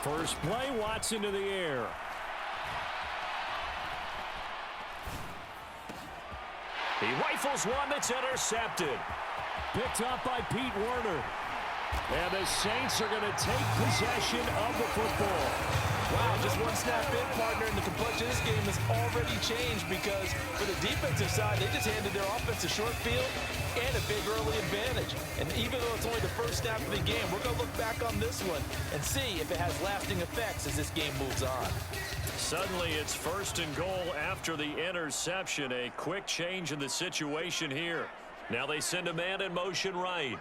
First play, Watson to the air. He rifles one that's intercepted. Picked up by Pete Werner. And the Saints are going to take possession of the football. Wow, just one snap in, partner, and the complexion of this game has already changed because for the defensive side, they just handed their offense a short field and a big early advantage. And even though it's only the first snap of the game, we're going to look back on this one and see if it has lasting effects as this game moves on. Suddenly, it's 1st and goal after the interception. A quick change in the situation here. Now they send a man in motion right.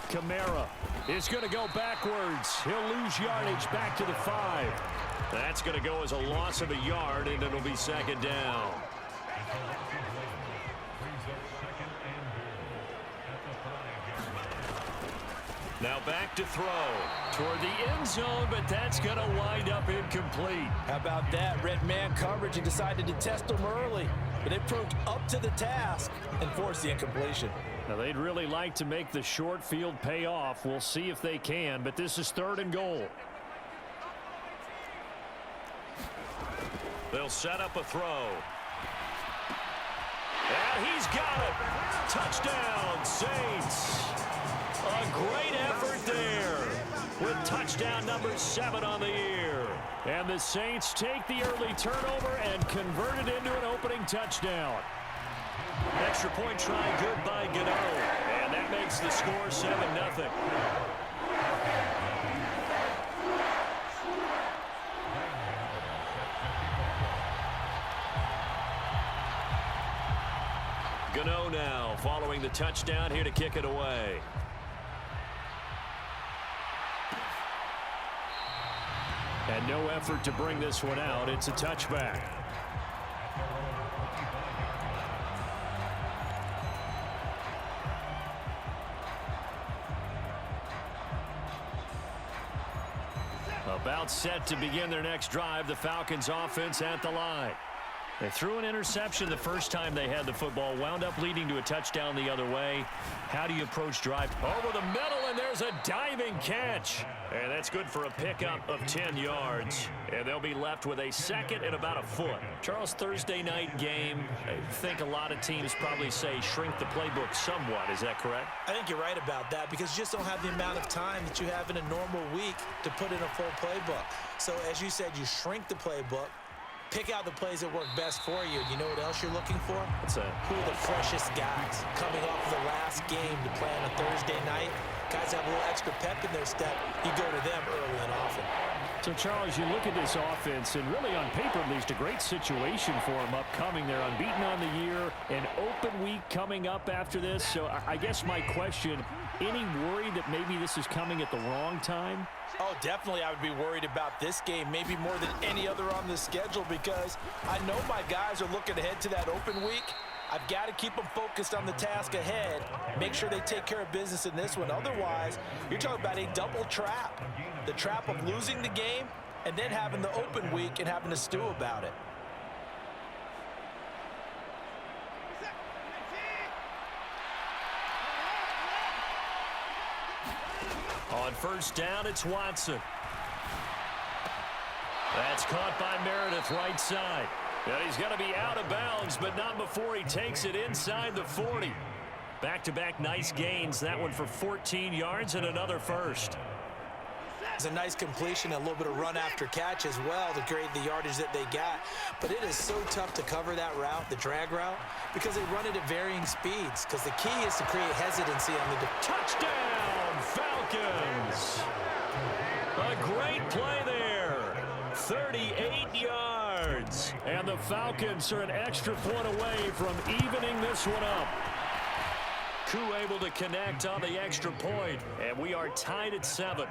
Kamara is going to go backwards. He'll lose yardage back to the 5. That's going to go as a loss of a yard, and it'll be 2nd down. Now back to throw toward the end zone, but that's going to wind up incomplete. How about that? Red man coverage and decided to test them early, but it proved up to the task and forced the incompletion. Now, they'd really like to make the short field pay off. We'll see if they can, but this is 3rd and goal. They'll set up a throw. And he's got it. Touchdown, Saints. A great effort there with touchdown number 7 on the year. And the Saints take the early turnover and convert it into an opening touchdown. Extra point try good by Gano. And that makes the score 7-0. Gano now following the touchdown here to kick it away. And no effort to bring this one out. It's a touchback. About set to begin their next drive, the Falcons offense at the line. They threw an interception the first time they had the football, wound up leading to a touchdown the other way. How do you approach drive? Over the middle, and there's a diving catch. And that's good for a pickup of 10 yards. And they'll be left with a 2nd and about a foot. Charles, Thursday night game, I think a lot of teams probably say shrink the playbook somewhat. Is that correct? I think you're right about that because you just don't have the amount of time that you have in a normal week to put in a full playbook. So as you said, you shrink the playbook. Pick out the plays that work best for you. You know what else you're looking for? What's that? Who are the freshest guys coming off the last game to play on a Thursday night? Guys have a little extra pep in their step. You go to them early and often. So, Charles, you look at this offense, and really on paper, at least, a great situation for them upcoming. They're unbeaten on the year, an open week coming up after this. So, I guess my question, any worry that maybe this is coming at the wrong time? Oh, definitely I would be worried about this game, maybe more than any other on the schedule, because I know my guys are looking ahead to that open week. I've got to keep them focused on the task ahead, make sure they take care of business in this one. Otherwise, you're talking about a double trap. The trap of losing the game and then having the open week and having to stew about it. On 1st down, it's Watson. That's caught by Meredith right side. And he's going to be out of bounds, but not before he takes it inside the 40. Back-to-back nice gains. That one for 14 yards and another first. It's a nice completion, a little bit of run after catch as well to create the yardage that they got. But it is so tough to cover that route, the drag route, because they run it at varying speeds. Because the key is to create hesitancy on the touchdown, Falcons! A great play there. 38 yards. And the Falcons are an extra point away from evening this one up. Koo able to connect on the extra point, and we are tied at 7.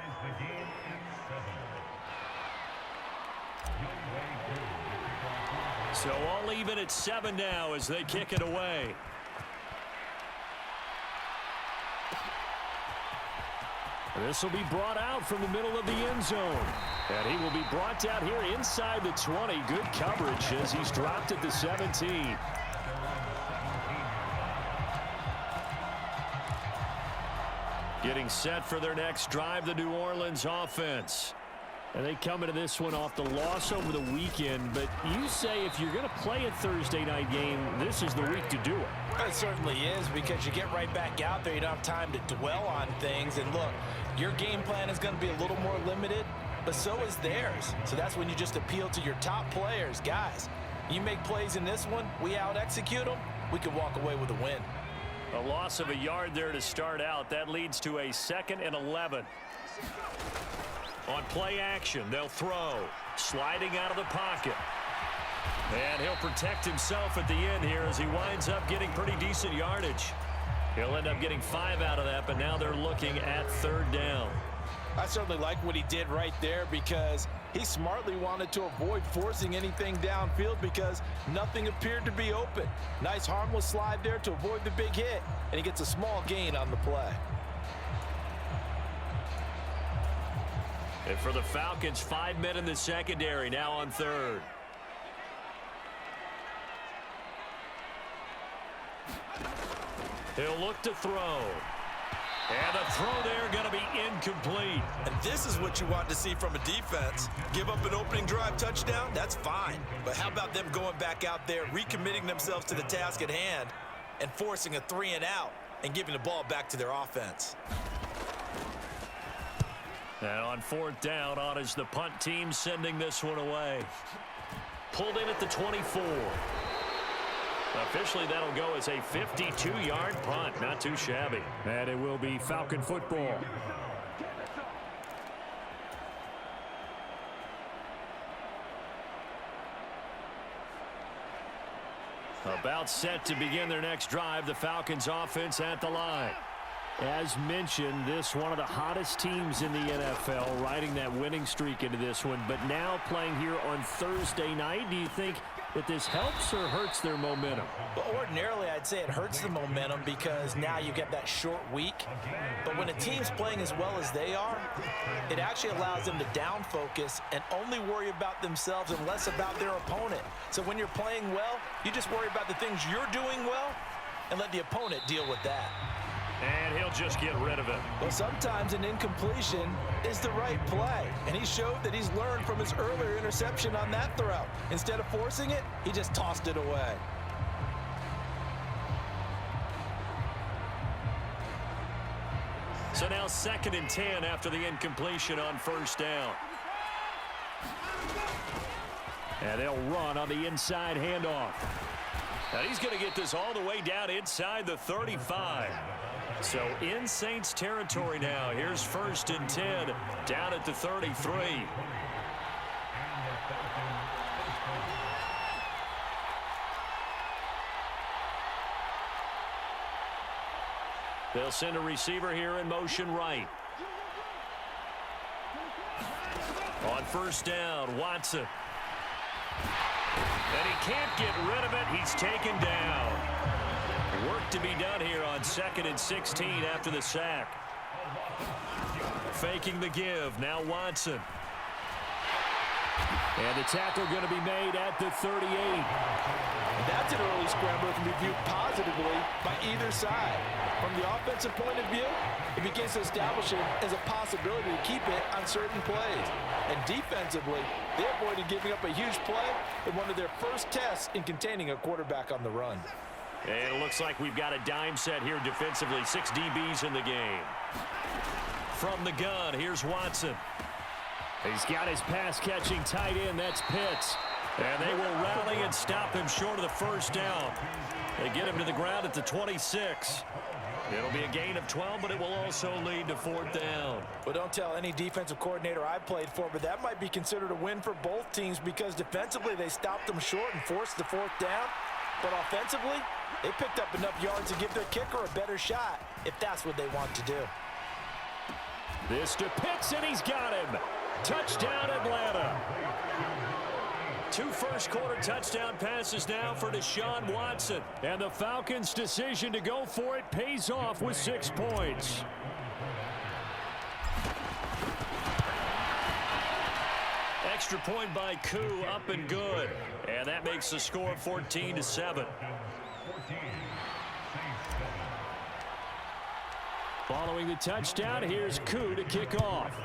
So all even at 7 now as they kick it away. This will be brought out from the middle of the end zone. And he will be brought down here inside the 20. Good coverage as he's dropped at the 17. Getting set for their next drive, the New Orleans offense. And they come into this one off the loss over the weekend, but you say if you're going to play a Thursday night game, this is the week to do it. It certainly is, because you get right back out there. You don't have time to dwell on things. And look, your game plan is going to be a little more limited, but so is theirs. So that's when you just appeal to your top players. Guys, you make plays in this one, we out-execute them, we can walk away with a win. A loss of a yard there to start out. That leads to a 2nd and 11. On play action, they'll throw. Sliding out of the pocket. And he'll protect himself at the end here as he winds up getting pretty decent yardage. He'll end up getting 5 out of that, but now they're looking at 3rd down. I certainly like what he did right there, because he smartly wanted to avoid forcing anything downfield because nothing appeared to be open. Nice harmless slide there to avoid the big hit, and he gets a small gain on the play. And for the Falcons, 5 men in the secondary, now on 3rd. He'll look to throw. And the throw there going to be incomplete. And this is what you want to see from a defense. Give up an opening drive touchdown, that's fine. But how about them going back out there, recommitting themselves to the task at hand, and forcing a 3-and-out and giving the ball back to their offense. And on 4th down, on is the punt team sending this one away. Pulled in at the 24. Officially, that'll go as a 52-yard punt. Not too shabby. And it will be Falcon football. About set to begin their next drive, the Falcons offense at the line. As mentioned, this one of the hottest teams in the NFL, riding that winning streak into this one, but now playing here on Thursday night. Do you think that this helps or hurts their momentum? Well, ordinarily, I'd say it hurts the momentum because now you get that short week. But when a team's playing as well as they are, it actually allows them to down focus and only worry about themselves and less about their opponent. So when you're playing well, you just worry about the things you're doing well and let the opponent deal with that. And he'll just get rid of it. Well, sometimes an incompletion is the right play. And he showed that he's learned from his earlier interception on that throw. Instead of forcing it, he just tossed it away. So now 2nd and 10 after the incompletion on 1st down. And they'll run on the inside handoff. And he's going to get this all the way down inside the 35. So in Saints territory now. Here's 1st and 10 down at the 33. They'll send a receiver here in motion right. On 1st down, Watson. And he can't get rid of it. He's taken down. Work to be done here on 2nd and 16 after the sack. Faking the give. Now Watson. And the tackle going to be made at the 38. That's an early scramble that can be viewed positively by either side. From the offensive point of view, it begins to establish it as a possibility to keep it on certain plays. And defensively, they avoided giving up a huge play in one of their first tests in containing a quarterback on the run. And it looks like we've got a dime set here defensively. 6 DBs in the game. From the gun, here's Watson. He's got his pass-catching tight end. That's Pitts. And they will rally and stop him short of the 1st down. They get him to the ground at the 26. It'll be a gain of 12, but it will also lead to 4th down. Well, don't tell any defensive coordinator I played for, but that might be considered a win for both teams because defensively they stopped them short and forced the 4th down. But offensively, they picked up enough yards to give their kicker a better shot if that's what they want to do. This to Pitts, and he's got him. Touchdown, Atlanta. 2 first-quarter touchdown passes now for Deshaun Watson. And the Falcons' decision to go for it pays off with 6 points. Extra point by Koo, up and good. And that makes the score 14-7. Following Throwing the touchdown, here's Koo to kick off.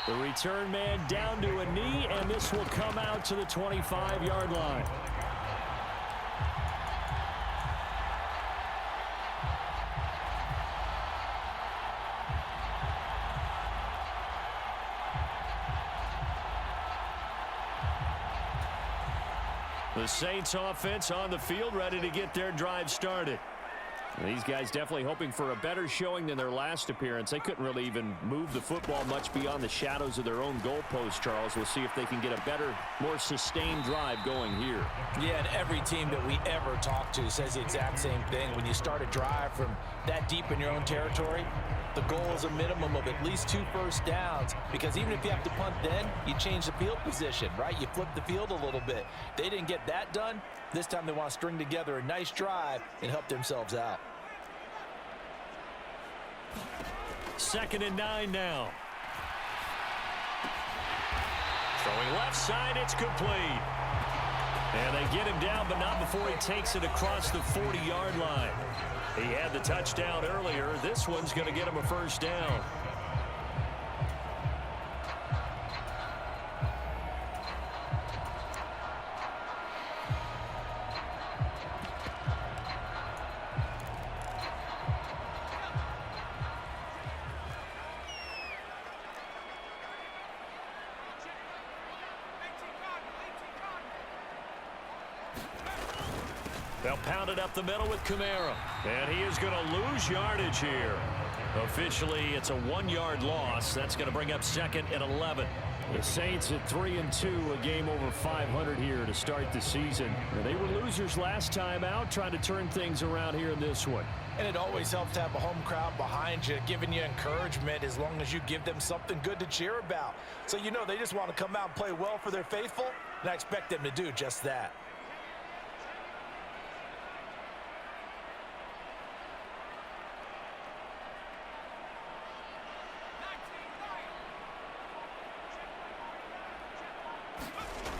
The return man down to a knee, and this will come out to the 25-yard line. The Saints offense on the field, ready to get their drive started. These guys definitely hoping for a better showing than their last appearance. They couldn't really even move the football much beyond the shadows of their own goalpost, Charles. We'll see if they can get a better, more sustained drive going here. Yeah, and every team that we ever talk to says the exact same thing. When you start a drive from that deep in your own territory, the goal is a minimum of at least 2 first downs, because even if you have to punt then, you change the field position, right? You flip the field a little bit. They didn't get that done. This time they want to string together a nice drive and help themselves out. 2nd and 9 now. Throwing left side, it's complete. And they get him down, but not before he takes it across the 40-yard line. He had the touchdown earlier. This one's going to get him a first down. They'll pound it up the middle with Kamara. And he is going to lose yardage here. Officially, it's a 1-yard loss. That's going to bring up 2nd and 11. The Saints at 3-2, a game over 500 here to start the season. They were losers last time out, trying to turn things around here in this one. And it always helps to have a home crowd behind you, giving you encouragement as long as you give them something good to cheer about. So you know they just want to come out and play well for their faithful, and I expect them to do just that.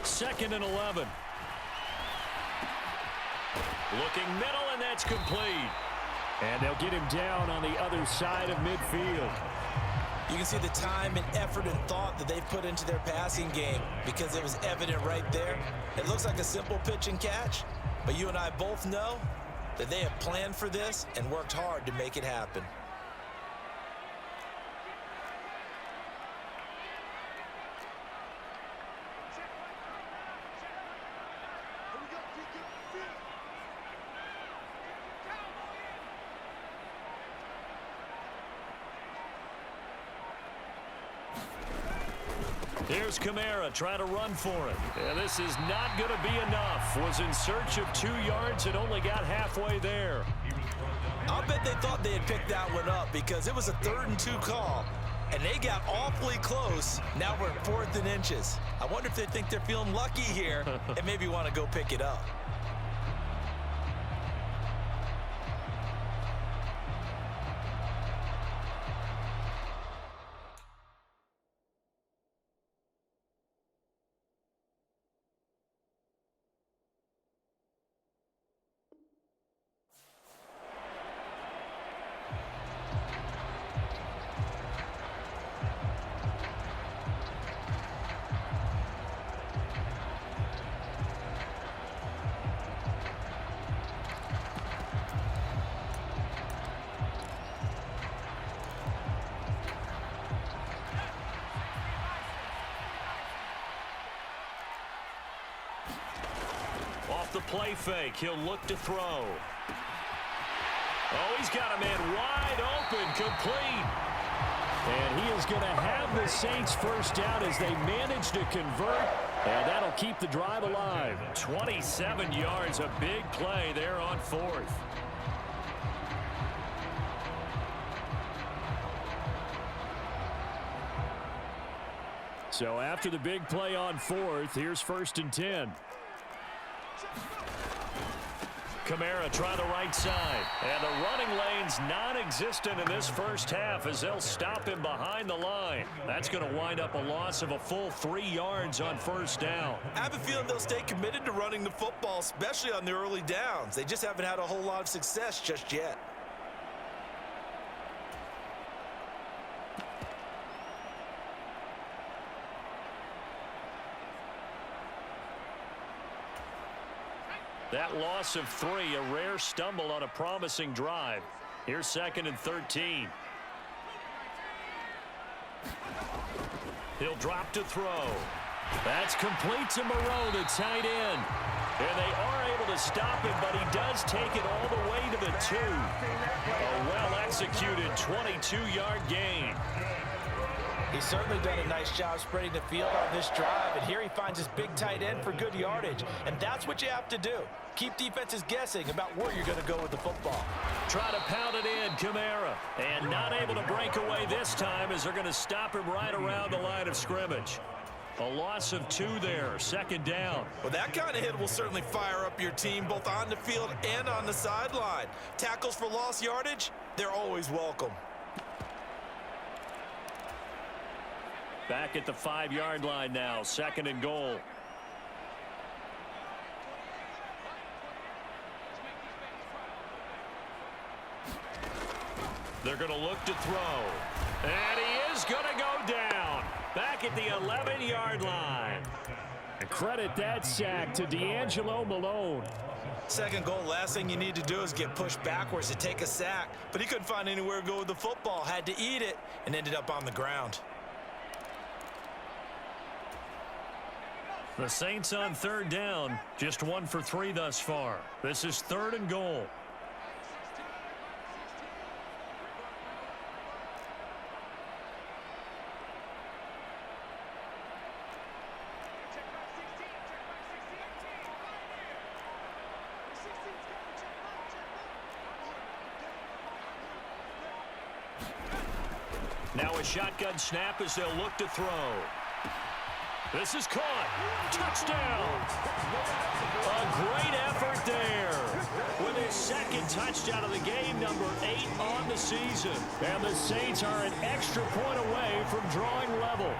Second and 11. Looking middle, and that's complete. And they'll get him down on the other side of midfield. You can see the time and effort and thought that they've put into their passing game, because it was evident right there. It looks like a simple pitch and catch, but you and I both know that they have planned for this and worked hard to make it happen. Here's Kamara trying to run for it. And this is not going to be enough. Was in search of 2 yards and only got halfway there. I'll bet they thought they had picked that one up, because it was a 3rd and 2 call, and they got awfully close. Now we're at 4th and inches. I wonder if they think they're feeling lucky here and maybe want to go pick it up. Off the play fake, he'll look to throw. Oh, he's got a man wide open, complete. And he is going to have the Saints first down as they manage to convert. And that'll keep the drive alive. 27 yards, a big play there on 4th. So after the big play on 4th, here's 1st and 10. Kamara try the right side. And the running lane's non-existent in this first half as they'll stop him behind the line. That's going to wind up a loss of a full 3 yards on first down. I have a feeling they'll stay committed to running the football, especially on the early downs. They just haven't had a whole lot of success just yet. That loss of 3, a rare stumble on a promising drive. Here's 2nd and 13. He'll drop to throw. That's complete to Moreau, the tight end. And they are able to stop him, but he does take it all the way to the 2. A well-executed 22-yard gain. He's certainly done a nice job spreading the field on this drive, and here he finds his big tight end for good yardage. And that's what you have to do. Keep defenses guessing about where you're going to go with the football. Try to pound it in, Kamara. And not able to break away this time as they're going to stop him right around the line of scrimmage. A loss of 2 there, 2nd down. Well, that kind of hit will certainly fire up your team both on the field and on the sideline. Tackles for lost yardage, they're always welcome. Back at the 5-yard line now, 2nd and goal. They're going to look to throw. And he is going to go down. Back at the 11-yard line. And credit that sack to D'Angelo Malone. 2nd goal, last thing you need to do is get pushed backwards to take a sack. But he couldn't find anywhere to go with the football. Had to eat it and ended up on the ground. The Saints on 3rd down, just 1 for 3 thus far. This is 3rd and goal. Now a shotgun snap as they'll look to throw. This is caught. Touchdown. A great effort there. With his 2nd touchdown of the game, number 8 on the season. And the Saints are an extra point away from drawing level.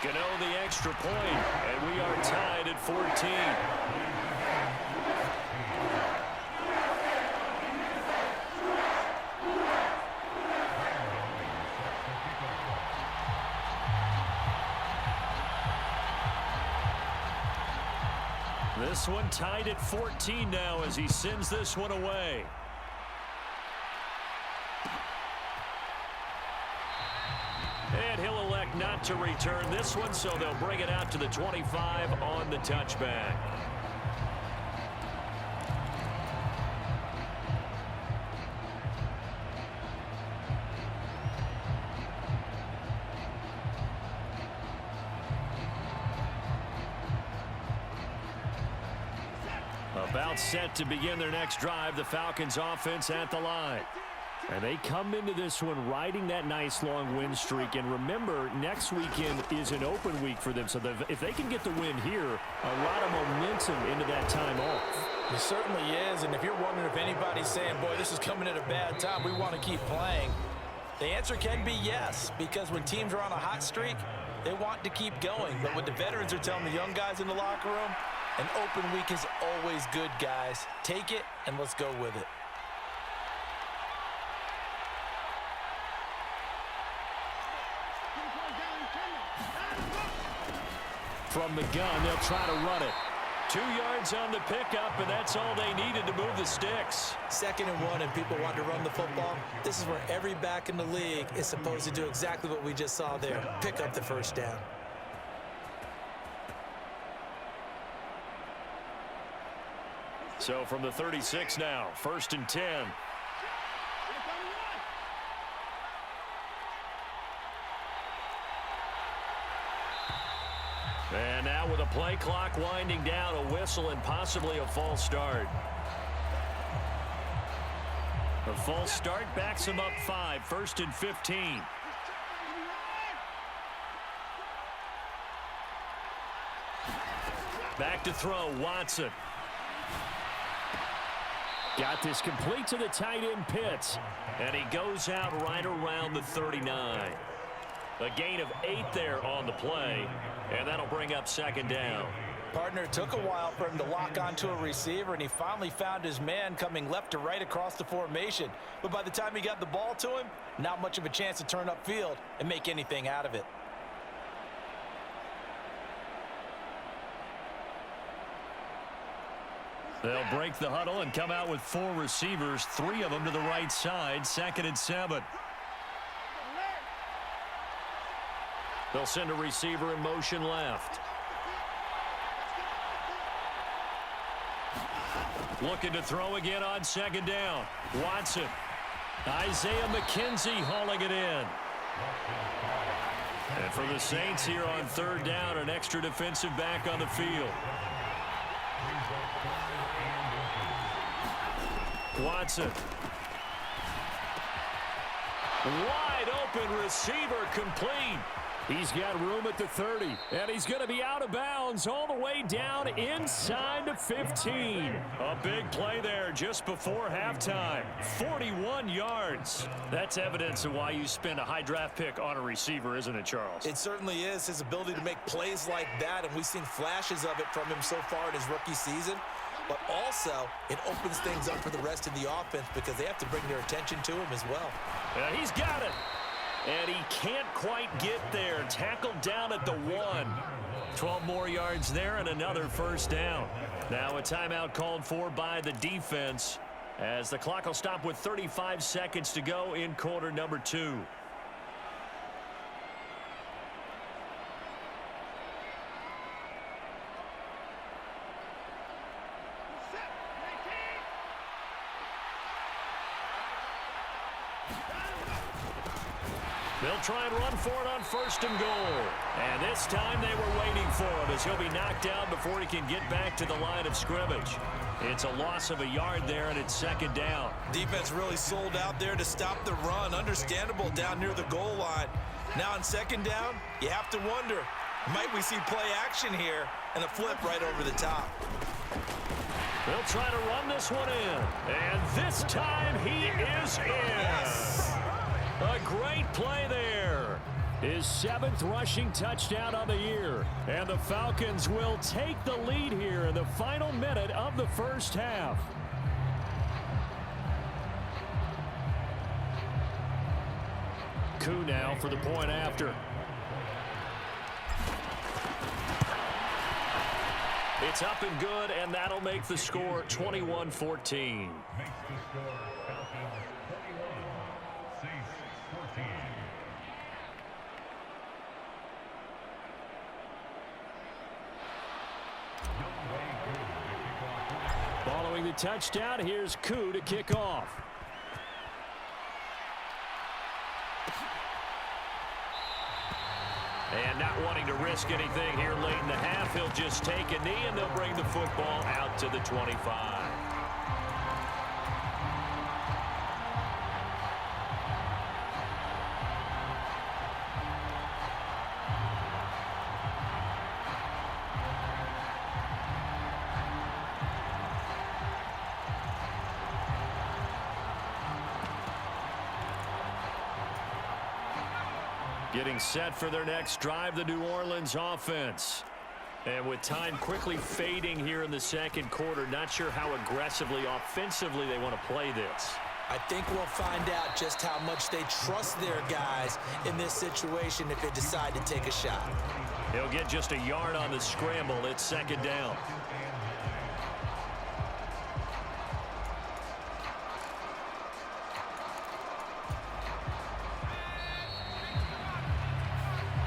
Gano the extra point, and we are tied at 14. This one tied at 14 now as he sends this one away. And he'll elect not to return this one, so they'll bring it out to the 25 on the touchback. About set to begin their next drive, the Falcons offense at the line. And they come into this one riding that nice long win streak. And remember, next weekend is an open week for them. So if they can get the win here, a lot of momentum into that time off. It certainly is. And if you're wondering if anybody's saying, boy, this is coming at a bad time, we want to keep playing, the answer can be yes. Because when teams are on a hot streak, they want to keep going. But what the veterans are telling the young guys in the locker room, an open week is always good, guys. Take it, and let's go with it. From the gun, they'll try to run it. 2 yards on the pickup, and that's all they needed to move the sticks. 2nd and 1, and people want to run the football. This is where every back in the league is supposed to do exactly what we just saw there. Pick up the first down. So from the 36 now, 1st and 10. And now with a play clock winding down, a whistle and possibly a false start. A false start backs him up 5, 1st and 15. Back to throw, Watson. Got this complete to the tight end Pitts. And he goes out right around the 39. A gain of 8 there on the play. And that'll bring up second down. Partner, it took a while for him to lock onto a receiver, and he finally found his man coming left to right across the formation. But by the time he got the ball to him, not much of a chance to turn upfield and make anything out of it. They'll break the huddle and come out with 4 receivers, 3 of them to the right side, 2nd and 7. They'll send a receiver in motion left. Looking to throw again on 2nd down. Watson. Isaiah McKenzie hauling it in. And for the Saints here on 3rd down, an extra defensive back on the field. Watson. Wide open receiver complete. He's got room at the 30, and he's going to be out of bounds all the way down inside the 15. A big play there just before halftime. 41 yards. That's evidence of why you spend a high draft pick on a receiver, isn't it, Charles? It certainly is. His ability to make plays like that, and we've seen flashes of it from him so far in his rookie season. But also, it opens things up for the rest of the offense because they have to bring their attention to him as well. He's got it. And he can't quite get there. Tackled down at the 1. 12 more yards there and another first down. Now a timeout called for by the defense as the clock will stop with 35 seconds to go in quarter number 2. They'll try and run for it on 1st and goal. And this time they were waiting for him as he'll be knocked down before he can get back to the line of scrimmage. It's a loss of a yard there, and it's 2nd down. Defense really sold out there to stop the run. Understandable down near the goal line. Now on 2nd down, you have to wonder, might we see play action here and a flip right over the top? They'll try to run this one in. And this time he is in. Yes. A great play there. His 7th rushing touchdown on the year. And the Falcons will take the lead here in the final minute of the first half. Koo now for the point after. It's up and good, and that'll make the score 21-14. Following the touchdown, here's Koo to kick off. And not wanting to risk anything here late in the half, he'll just take a knee, and they'll bring the football out to the 25. Getting set for their next drive, the New Orleans offense. And with time quickly fading here in the 2nd quarter, not sure how aggressively, offensively they want to play this. I think we'll find out just how much they trust their guys in this situation if they decide to take a shot. He'll get just a yard on the scramble. It's 2nd down.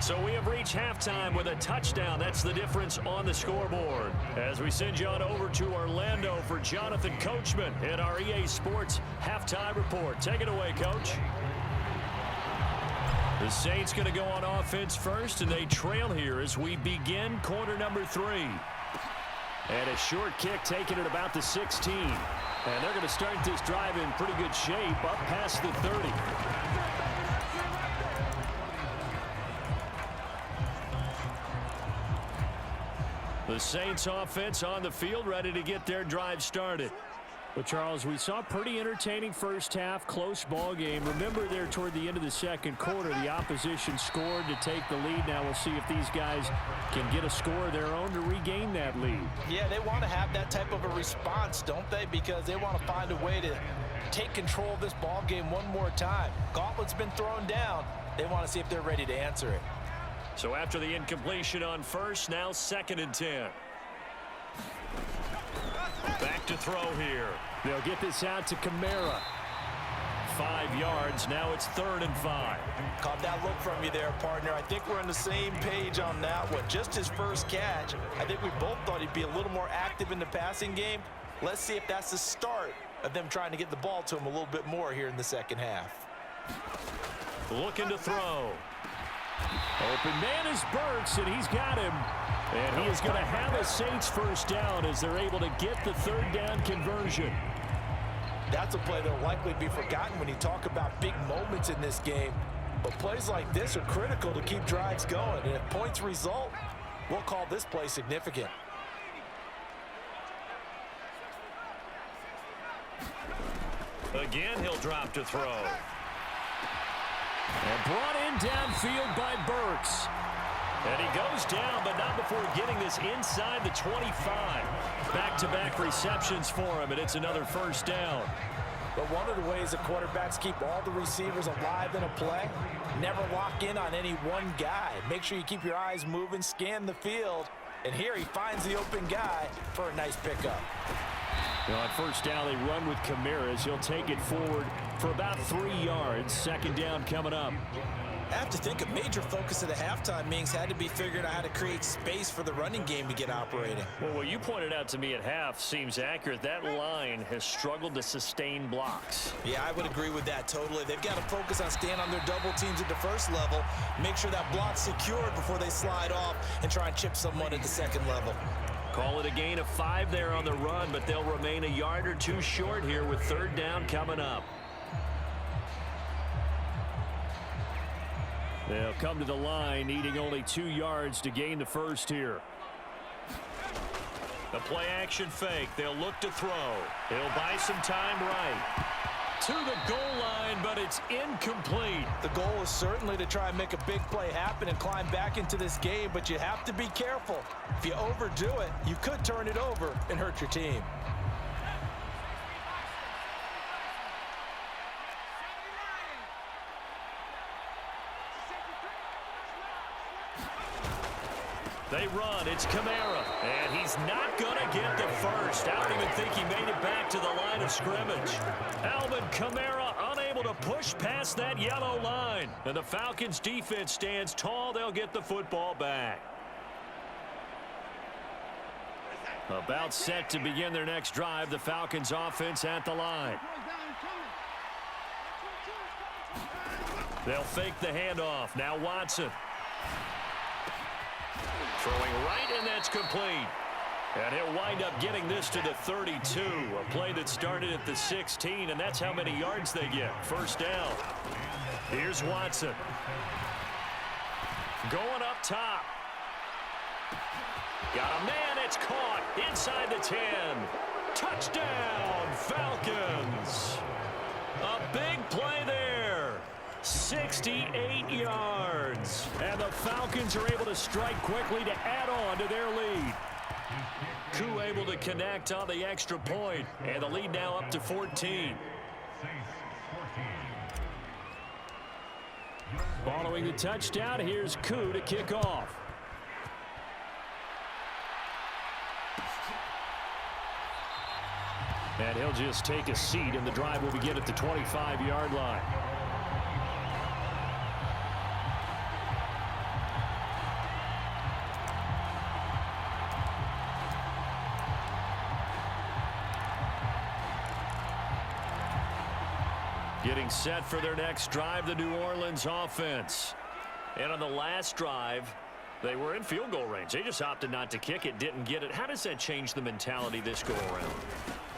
So we have reached halftime with a touchdown. That's the difference on the scoreboard. As we send you on over to Orlando for Jonathan Coachman in our EA Sports Halftime Report. Take it away, Coach. The Saints going to go on offense first, and they trail here as we begin quarter number 3. And a short kick taken at about the 16. And they're going to start this drive in pretty good shape up past the 30. The Saints offense on the field, ready to get their drive started. Well, Charles, we saw a pretty entertaining first half, close ball game. Remember there toward the end of the second quarter, the opposition scored to take the lead. Now we'll see if these guys can get a score of their own to regain that lead. Yeah, they want to have that type of a response, don't they? Because they want to find a way to take control of this ball game one more time. Gauntlet's been thrown down. They want to see if they're ready to answer it. So after the incompletion on first, now 2nd and 10. Back to throw here. They'll get this out to Kamara. 5 yards. Now it's 3rd and 5. Caught that look from you there, partner. I think we're on the same page on that one. Just his first catch. I think we both thought he'd be a little more active in the passing game. Let's see if that's the start of them trying to get the ball to him a little bit more here in the second half. Looking to throw. Open man is Burks, and he's got him. And he is going to have a Saints first down as they're able to get the 3rd down conversion. That's a play that'll likely be forgotten when you talk about big moments in this game. But plays like this are critical to keep drives going. And if points result, we'll call this play significant. Again, he'll drop to throw. And brought in downfield by Burks. And he goes down, but not before getting this inside the 25. Back-to-back receptions for him, and it's another first down. But one of the ways the quarterbacks keep all the receivers alive in a play, never lock in on any one guy. Make sure you keep your eyes moving, scan the field, and here he finds the open guy for a nice pickup. Well, on first down, they run with Kamara. He'll take it forward for about 3 yards. 2nd down coming up. I have to think a major focus of the halftime meetings had to be figuring out how to create space for the running game to get operating. Well, what you pointed out to me at half seems accurate. That line has struggled to sustain blocks. Yeah, I would agree with that totally. They've got to focus on staying on their double teams at the first level, make sure that block's secured before they slide off and try and chip someone at the second level. Call it a gain of 5 there on the run, but they'll remain a yard or two short here with 3rd down coming up. They'll come to the line, needing only 2 yards to gain the first here. The play action fake. They'll look to throw. He'll buy some time right. To the goal line, but it's incomplete. The goal is certainly to try and make a big play happen and climb back into this game, but you have to be careful. If you overdo it, you could turn it over and hurt your team. They run. It's Kamara. And he's not going to get the first. I don't even think he made it back to the line of scrimmage. Alvin Kamara unable to push past that yellow line. And the Falcons defense stands tall. They'll get the football back. About set to begin their next drive. The Falcons offense at the line. They'll fake the handoff. Now Watson. Throwing right, and that's complete. And he'll wind up getting this to the 32. A play that started at the 16, and that's how many yards they get. First down. Here's Watson. Going up top. Got a man, it's caught. Inside the 10. Touchdown, Falcons. A big play there. 68 yards. And the Falcons are able to strike quickly to add on to their lead. Koo able to connect on the extra point. And the lead now up to 14. Following the touchdown, here's Koo to kick off. And he'll just take a seat, and the drive will begin at the 25-yard line. Getting set for their next drive, the New Orleans offense. And on the last drive, they were in field goal range. They just opted not to kick it, didn't get it. How does that change the mentality this go around?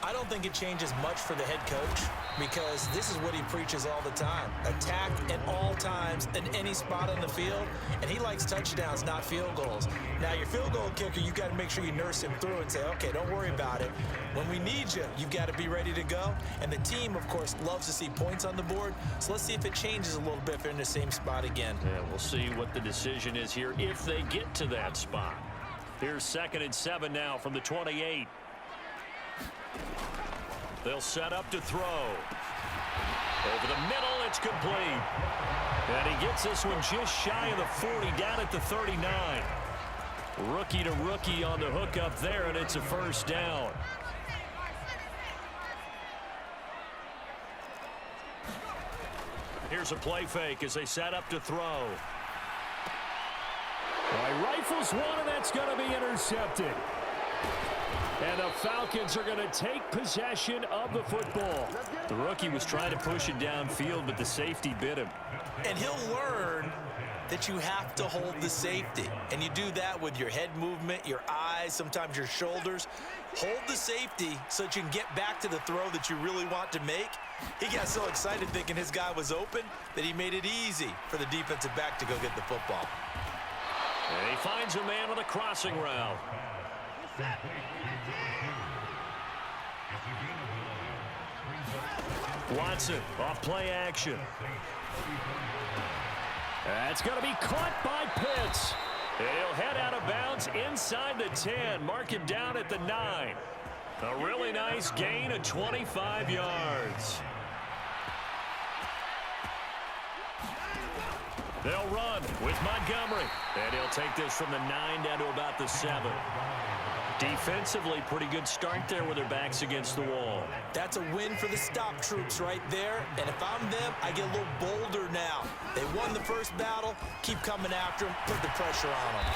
I don't think it changes much for the head coach because this is what he preaches all the time. Attack at all times in any spot on the field, and he likes touchdowns, not field goals. Now, your field goal kicker, you've got to make sure you nurse him through and say, okay, don't worry about it. When we need you, you've got to be ready to go. And the team, of course, loves to see points on the board, so let's see if it changes a little bit if they're in the same spot again. Yeah, we'll see what the decision is here if they get to that spot. Here's 2nd and 7 now from the 28. They'll set up to throw. Over the middle, it's complete. And he gets this one just shy of the 40, down at the 39. Rookie to rookie on the hook up there, and it's a first down. Here's a play fake as they set up to throw. Rifles one, and that's going to be intercepted. And the Falcons are going to take possession of the football. The rookie was trying to push it downfield, but the safety bit him. And he'll learn that you have to hold the safety. And you do that with your head movement, your eyes, sometimes your shoulders. Hold the safety so that you can get back to the throw that you really want to make. He got so excited thinking his guy was open that he made it easy for the defensive back to go get the football. And he finds a man on the crossing route. Watson off play action. That's going to be caught by Pitts. And he'll head out of bounds inside the 10. Mark him down at the 9. A really nice gain of 25 yards. They'll run with Montgomery. And he'll take this from the 9 down to about the 7. Defensively, pretty good start there with their backs against the wall. That's a win for the stop troops right there. And if I'm them, I get a little bolder now. They won the first battle. Keep coming after them. Put the pressure on them.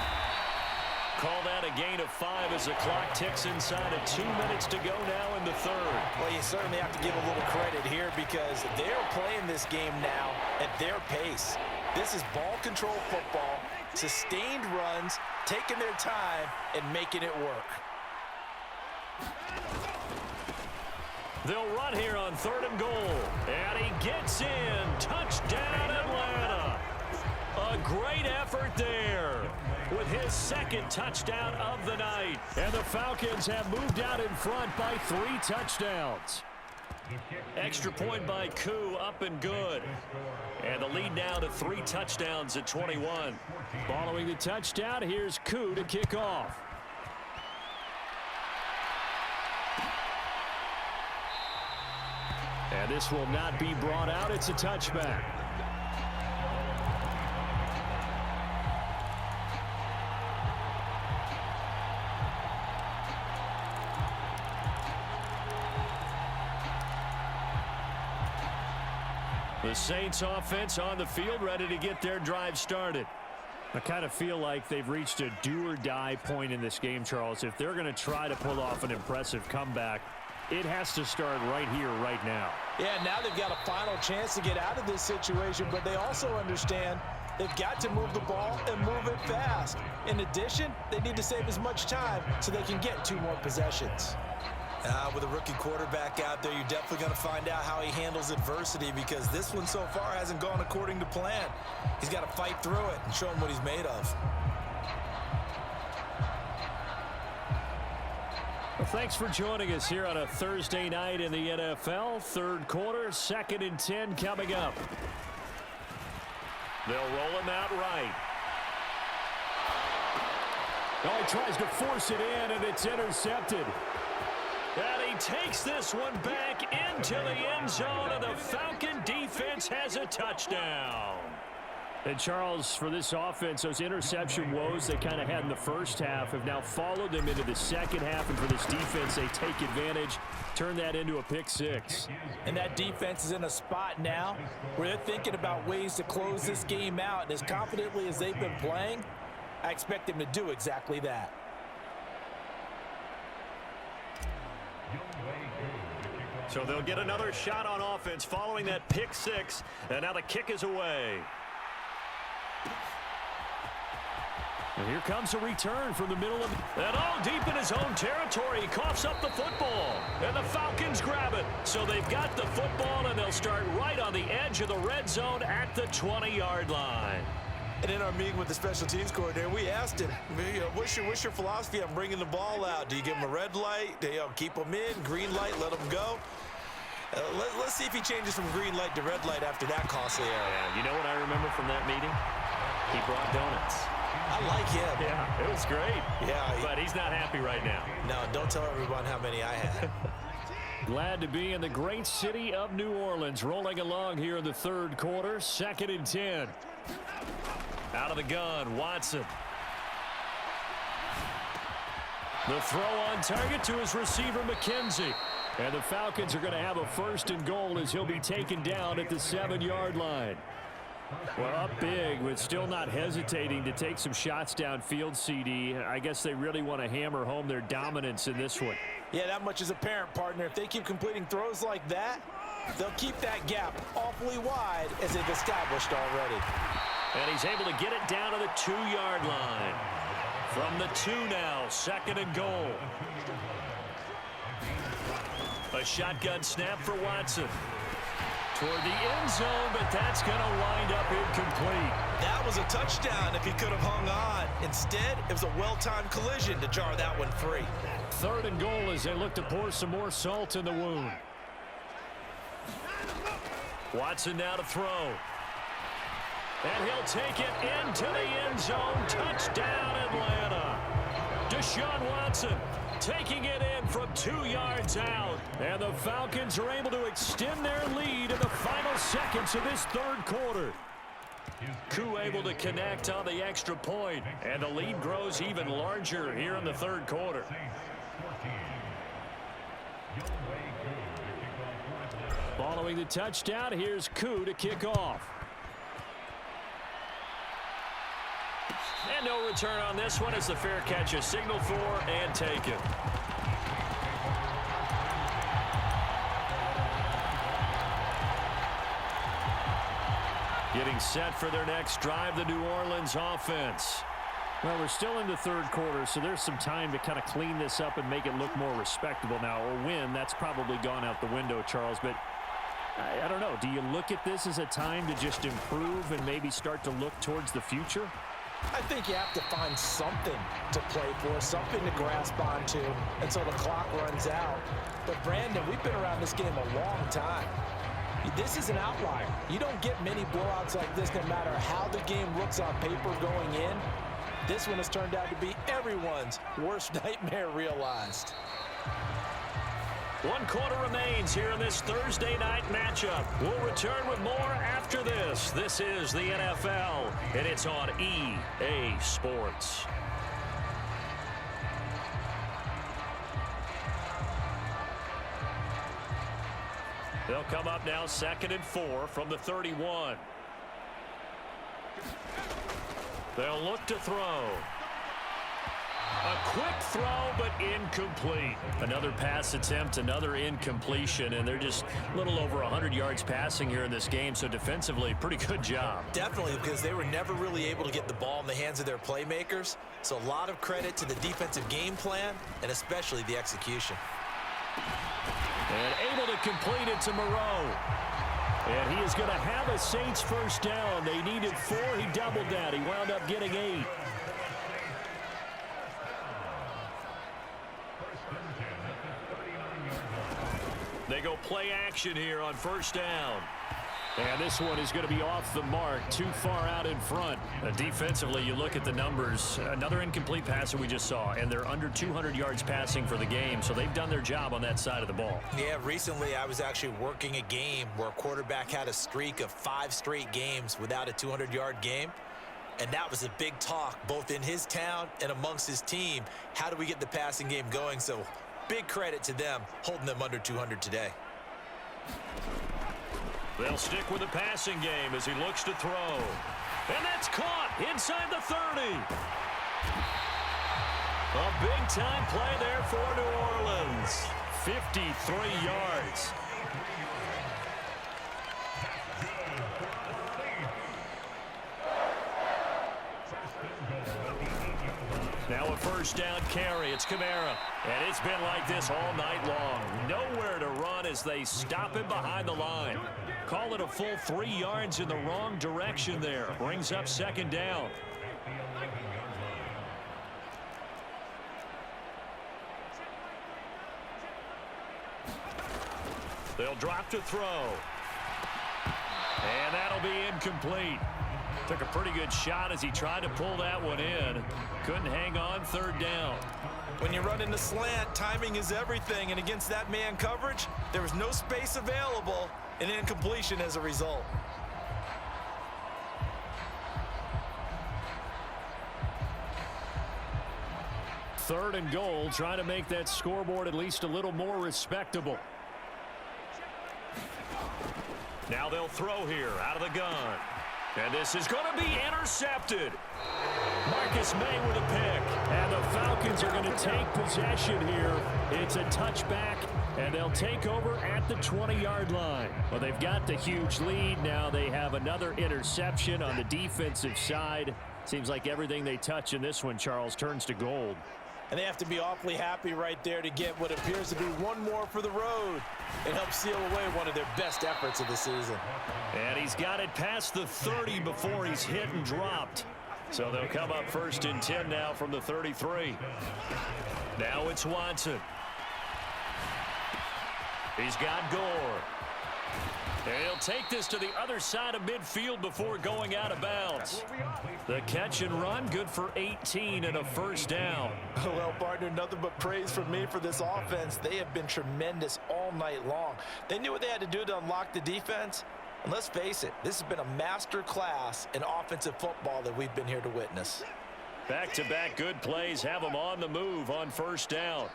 Call that a gain of 5 as the clock ticks inside of 2 minutes to go now in the 3rd. Well, you certainly have to give a little credit here because they're playing this game now at their pace. This is ball control football, sustained runs, taking their time, and making it work. They'll run here on 3rd and goal. And he gets in. Touchdown, Atlanta. A great effort there with his 2nd touchdown of the night. And the Falcons have moved out in front by 3 touchdowns. Extra point by Koo, up and good. And the lead now to 3 touchdowns at 21. Following the touchdown, here's Koo to kick off. And this will not be brought out. It's a touchback. The Saints offense on the field, ready to get their drive started. I kind of feel like they've reached a do-or-die point in this game, Charles. If they're going to try to pull off an impressive comeback, it has to start right here, right now. Yeah, now they've got a final chance to get out of this situation, but they also understand they've got to move the ball and move it fast. In addition, they need to save as much time so they can get 2 more possessions. With a rookie quarterback out there, you're definitely going to find out how he handles adversity because this one so far hasn't gone according to plan. He's got to fight through it and show him what he's made of. Well, thanks for joining us here on a Thursday night in the NFL. 3rd quarter, 2nd and 10 coming up. They'll roll him out right. Oh, he tries to force it in, and it's intercepted. And he takes this one back into the end zone, and the Falcon defense has a touchdown. And, Charles, for this offense, those interception woes they kind of had in the first half have now followed them into the second half. And for this defense, they take advantage, turn that into a pick 6. And that defense is in a spot now where they're thinking about ways to close this game out. And as confidently as they've been playing, I expect them to do exactly that. So they'll get another shot on offense following that pick 6. And now the kick is away. And here comes a return from the middle of and all deep in his own territory. He coughs up the football, and the Falcons grab it. So they've got the football, and they'll start right on the edge of the red zone at the 20-yard line. And in our meeting with the special teams coordinator, we asked him, what's your philosophy on bringing the ball out? Do you give him a red light? Do you keep him in? Green light, let him go? Let's see if he changes from green light to red light after that costly error. Yeah, you know what I remember from that meeting? He brought donuts. I like him. Yeah, it was great. Yeah. But he's not happy right now. No, don't tell everyone how many I had. Glad to be in the great city of New Orleans. Rolling along here in the third quarter. 2nd and 10. Out of the gun, Watson. The throw on target to his receiver, McKenzie. And the Falcons are going to have a 1st and goal as he'll be taken down at the 7-yard line. Well, up big, but still not hesitating to take some shots downfield, CD. I guess they really want to hammer home their dominance in this one. Yeah, that much is apparent, partner. If they keep completing throws like that, they'll keep that gap awfully wide as they've established already. And he's able to get it down to the 2-yard line. From the 2 now, 2nd and goal. A shotgun snap for Watson. Toward the end zone, but that's going to wind up incomplete. That was a touchdown if he could have hung on. Instead, it was a well-timed collision to jar that one free. 3rd and goal as they look to pour some more salt in the wound. Watson now to throw. And he'll take it into the end zone. Touchdown, Atlanta. Deshaun Watson taking it in from 2 yards out. And the Falcons are able to extend their lead in the final seconds of this third quarter. Koo able to connect on the extra point. And the lead grows even larger here in the third quarter. Following the touchdown, here's Koo to kick off. And no return on this one as the fair catch is signaled for and taken. Getting set for their next drive, the New Orleans offense. Well, we're still in the third quarter, so there's some time to kind of clean this up and make it look more respectable now. A win, that's probably gone out the window, Charles, but I don't know. Do you look at this as a time to just improve and maybe start to look towards the future? I think you have to find something to play for, something to grasp onto until the clock runs out. But, Brandon, we've been around this game a long time. This is an outlier. You don't get many blowouts like this no matter how the game looks on paper going in. This one has turned out to be everyone's worst nightmare realized. 1 quarter remains here in this Thursday night matchup. We'll return with more after this. This is the NFL, and it's on EA Sports. They'll come up now 2nd and 4 from the 31. They'll look to throw. A quick throw, but incomplete. Another pass attempt, another incompletion, and they're just a little over 100 yards passing here in this game, so defensively, pretty good job. Definitely, because they were never really able to get the ball in the hands of their playmakers, so a lot of credit to the defensive game plan, and especially the execution. And able to complete it to Moreau. And he is going to have a Saints first down. They needed 4. He doubled that. He wound up getting 8. They go play action here on first down. And this one is going to be off the mark, too far out in front. Defensively, you look at the numbers. Another incomplete pass that we just saw, and they're under 200 yards passing for the game, so they've done their job on that side of the ball. Yeah, recently I was actually working a game where a quarterback had a streak of 5 straight games without a 200-yard game. And that was a big talk, both in his town and amongst his team. How do we get the passing game going? So big credit to them holding them under 200 today. They'll stick with the passing game as he looks to throw. And that's caught inside the 30. A big-time play there for New Orleans. 53 yards. Now a first down carry. It's Kamara. And it's been like this all night long. Nowhere to run as they stop him behind the line. Call it a full 3 yards in the wrong direction there. Brings up second down. They'll drop to throw. And that'll be incomplete. Took a pretty good shot as he tried to pull that one in. Couldn't hang on, third down. When you run in the slant, timing is everything, and against that man coverage, there was no space available, and incompletion as a result. Third and goal, trying to make that scoreboard at least a little more respectable. Now they'll throw here out of the gun. And this is going to be intercepted. Marcus May with a pick. And the Falcons are going to take possession here. It's a touchback, and they'll take over at the 20-yard line. Well, they've got the huge lead. Now they have another interception on the defensive side. Seems like everything they touch in this one, Charles, turns to gold. And they have to be awfully happy right there to get what appears to be one more for the road. It helps seal away one of their best efforts of the season. And he's got it past the 30 before he's hit and dropped. So they'll come up first and 10 now from the 33. Now it's Watson. He's got Gore. And he'll take this to the other side of midfield before going out of bounds. The catch and run, good for 18 and a first down. Well, partner, nothing but praise from me for this offense. They have been tremendous all night long. They knew what they had to do to unlock the defense. And let's face it, this has been a master class in offensive football that we've been here to witness. Back-to-back good plays have them on the move on first down.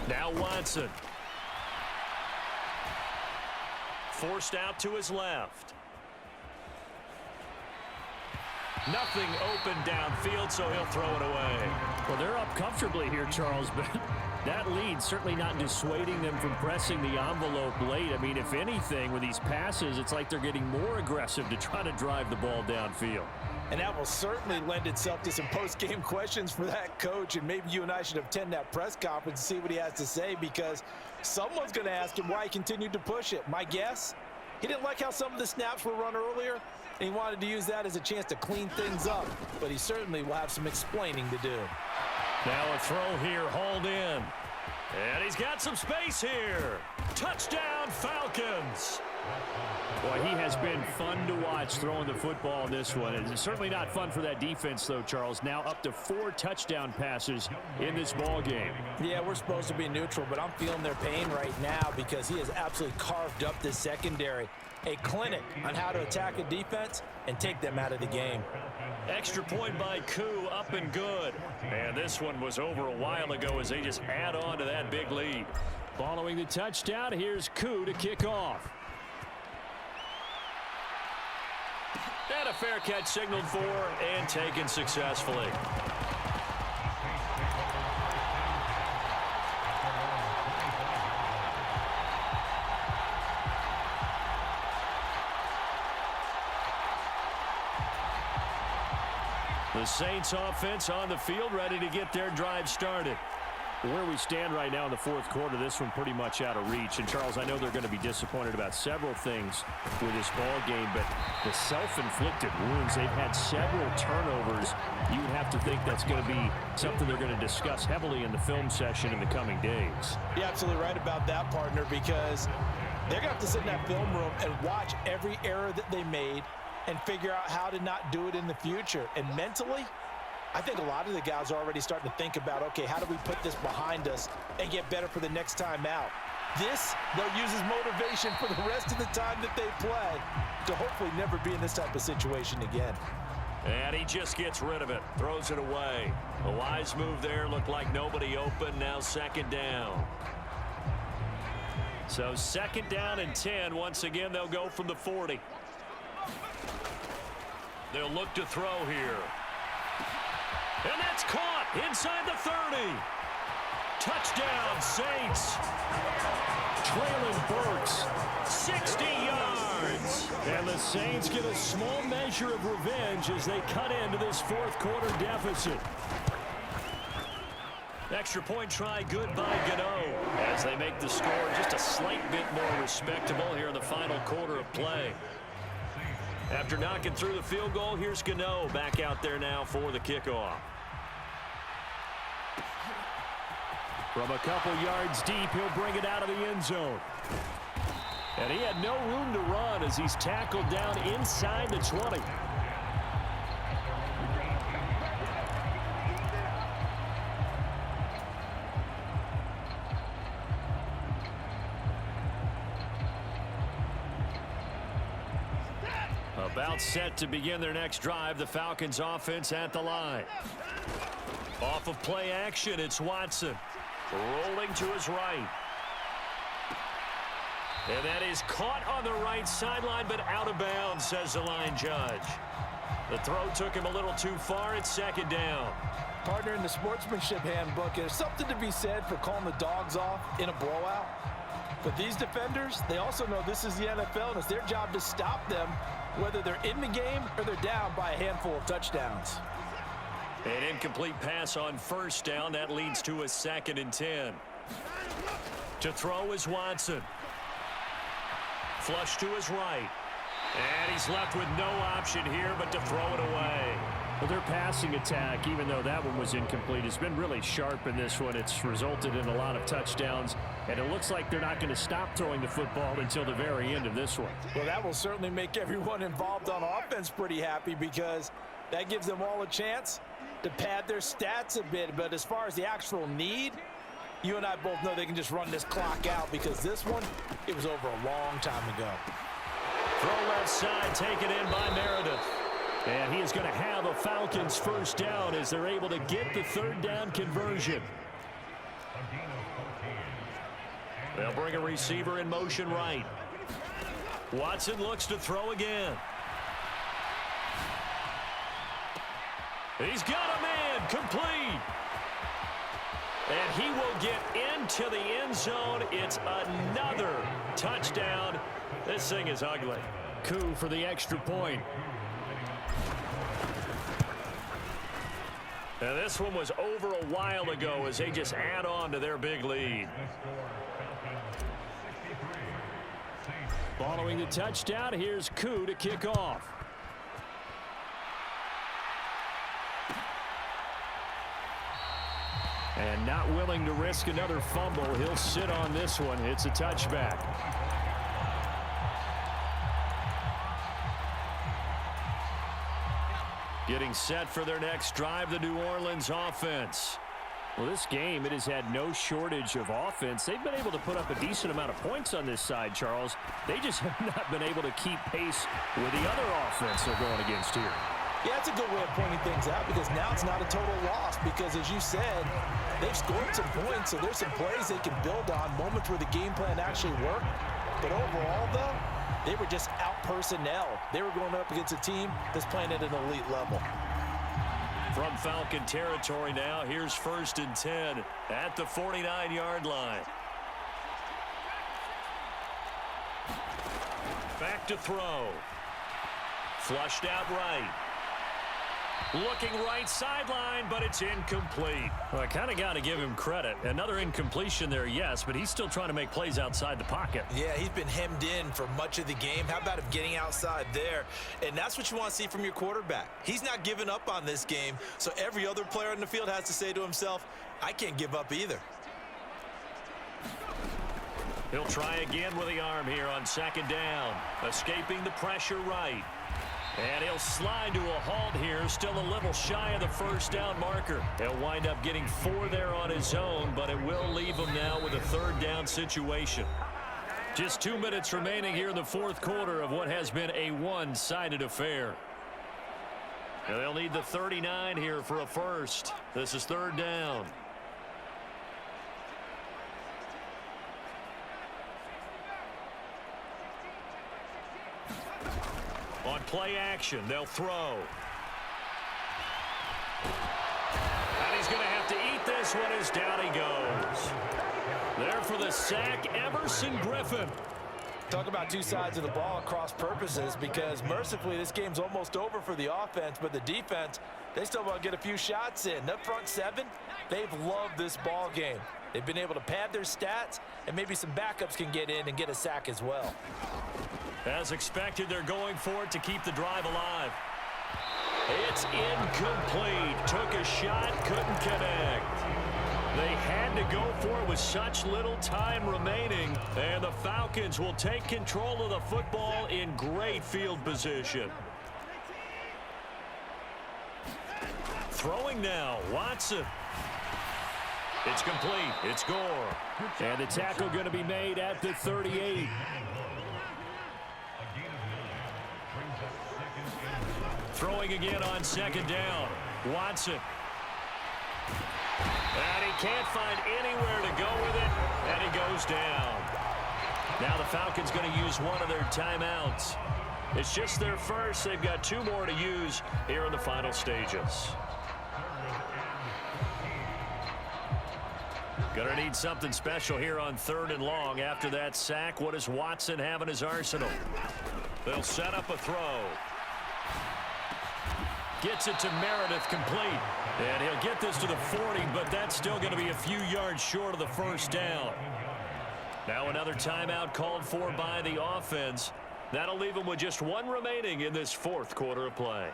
Now Watson. Forced out to his left. Nothing open downfield, so he'll throw it away. Well, they're up comfortably here, Charles, but that lead certainly not dissuading them from pressing the envelope late. I mean, if anything, with these passes, it's like they're getting more aggressive to try to drive the ball downfield. And that will certainly lend itself to some post-game questions for that coach, and maybe you and I should attend that press conference and see what he has to say, because someone's going to ask him why he continued to push it. My guess, he didn't like how some of the snaps were run earlier, and he wanted to use that as a chance to clean things up, but he certainly will have some explaining to do. Now a throw here, hauled in. And he's got some space here. Touchdown, Falcons. Boy, he has been fun to watch throwing the football in this one. It's certainly not fun for that defense, though, Charles. Now up to 4 touchdown passes in this ball game. Yeah, we're supposed to be neutral, but I'm feeling their pain right now because he has absolutely carved up this secondary. A clinic on how to attack a defense and take them out of the game. Extra point by Koo, up and good. And this one was over a while ago as they just add on to that big lead. Following the touchdown, here's Koo to kick off. And a fair catch signaled for and taken successfully. The Saints offense on the field, ready to get their drive started. Where we stand right now in the fourth quarter, this one pretty much out of reach. And, Charles, I know they're going to be disappointed about several things with this ball game, but the self-inflicted wounds, they've had several turnovers. You would have to think that's going to be something they're going to discuss heavily in the film session in the coming days. You're absolutely right about that, partner, because they're going to have to sit in that film room and watch every error that they made and figure out how to not do it in the future. And mentally, I think a lot of the guys are already starting to think about, okay, how do we put this behind us and get better for the next time out? This, they'll use as motivation for the rest of the time that they play to hopefully never be in this type of situation again. And he just gets rid of it, throws it away. A wise move there, looked like nobody open, now second down. So second down and 10, once again they'll go from the 40. They'll look to throw here. And that's caught inside the 30. Touchdown, Saints. Traylon Burks, 60 yards. And the Saints get a small measure of revenge as they cut into this fourth quarter deficit. Extra point try good by Gano as they make the score just a slight bit more respectable here in the final quarter of play. After knocking through the field goal, here's Gano back out there now for the kickoff. From a couple yards deep, he'll bring it out of the end zone. And he had no room to run as he's tackled down inside the 20. About set to begin their next drive, the Falcons offense at the line. Off of play action, it's Watson. Rolling to his right. And that is caught on the right sideline, but out of bounds, says the line judge. The throw took him a little too far. It's second down. Partner, in the sportsmanship handbook, there's something to be said for calling the dogs off in a blowout. But these defenders, they also know this is the NFL, and it's their job to stop them, whether they're in the game or they're down by a handful of touchdowns. An incomplete pass on first down. That leads to a 2nd and 10. To throw is Watson. Flush to his right. And he's left with no option here but to throw it away. Well, their passing attack, even though that one was incomplete, has been really sharp in this one. It's resulted in a lot of touchdowns, and it looks like they're not going to stop throwing the football until the very end of this one. Well, that will certainly make everyone involved on offense pretty happy because that gives them all a chance to pad their stats a bit. But as far as the actual need, you and I both know they can just run this clock out because this one, it was over a long time ago. Throw left side, taken in by Meredith. And he is going to have a Falcons first down as they're able to get the third down conversion. They'll bring a receiver in motion right. Watson looks to throw again. He's got a man, complete. And he will get into the end zone. It's another touchdown. This thing is ugly. Coup for the extra point. And this one was over a while ago as they just add on to their big lead. Following the touchdown, here's Coup to kick off. And not willing to risk another fumble, he'll sit on this one. It's a touchback. Getting set for their next drive, the New Orleans offense. Well, this game, it has had no shortage of offense. They've been able to put up a decent amount of points on this side, Charles. They just have not been able to keep pace with the other offense they're going against here. Yeah, that's a good way of pointing things out because now it's not a total loss because, as you said, they've scored some points, so there's some plays they can build on, moments where the game plan actually worked. But overall, though, they were just out personnel. They were going up against a team that's playing at an elite level. From Falcon territory now, here's 1st and 10 at the 49-yard line. Back to throw. Flushed out right. Looking right sideline, but it's incomplete. Well, I kind of got to give him credit. Another incompletion there, yes, but he's still trying to make plays outside the pocket. Yeah, he's been hemmed in for much of the game. How about him getting outside there? And that's what you want to see from your quarterback. He's not giving up on this game, so every other player in the field has to say to himself, I can't give up either. He'll try again with the arm here on 2nd down. Escaping the pressure right. And he'll slide to a halt here, still a little shy of the first down marker. He'll wind up getting 4 there on his own, but it will leave him now with a 3rd down situation. Just 2 minutes remaining here in the fourth quarter of what has been a one-sided affair. And they'll need the 39 here for a first. This is 3rd down. On play action, they'll throw. And he's going to have to eat this this one is down he goes. There for the sack, Everson Griffin. Talk about two sides of the ball at cross purposes, because mercifully this game's almost over for the offense, but the defense, they still want to get a few shots in. That front seven, they've loved this ball game. They've been able to pad their stats, and maybe some backups can get in and get a sack as well. As expected, they're going for it to keep the drive alive. It's incomplete. Took a shot, couldn't connect. They had to go for it with such little time remaining, and the Falcons will take control of the football in great field position. Throwing now, Watson. It's complete. It's Gore. And the tackle going to be made at the 38. Throwing again on second down. Watson. And he can't find anywhere to go with it, and he goes down. Now the Falcons going to use one of their timeouts. It's just their first. They've got two more to use here in the final stages. Gonna need something special here on 3rd and long. After that sack, what does Watson have in his arsenal? They'll set up a throw. Gets it to Meredith, complete. And he'll get this to the 40, but that's still going to be a few yards short of the first down. Now another timeout called for by the offense. That'll leave them with just one remaining in this 4th quarter of play.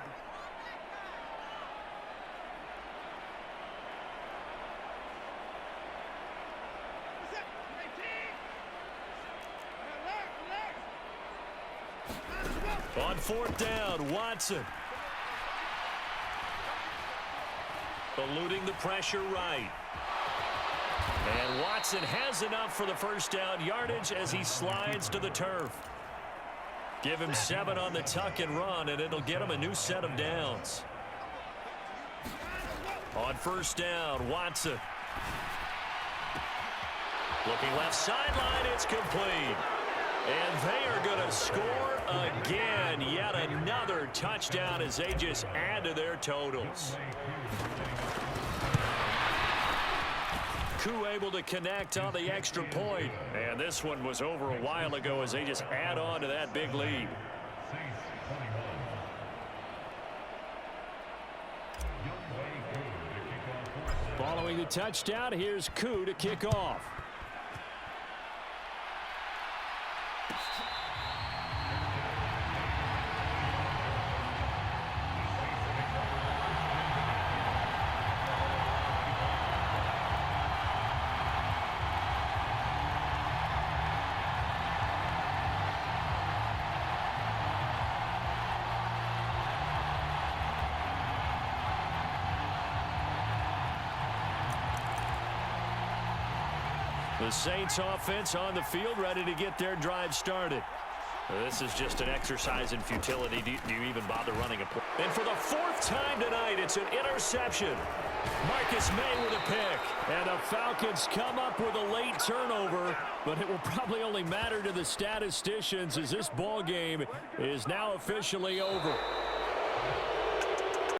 On 4th down, Watson. Eluding the pressure right. And Watson has enough for the first down yardage as he slides to the turf. Give him 7 on the tuck and run, and it'll get him a new set of downs. On 1st down, Watson. Looking left sideline, it's complete. And they are going to score again. Yet another touchdown as they just add to their totals. Koo able to connect on the extra point. And this one was over a while ago as they just add on to that big lead. Following the touchdown, here's Koo to kick off. The Saints offense on the field, ready to get their drive started. This is just an exercise in futility. Do you even bother running a play? And for the 4th time tonight, it's an interception. Marcus May with a pick. And the Falcons come up with a late turnover, but it will probably only matter to the statisticians as this ball game is now officially over.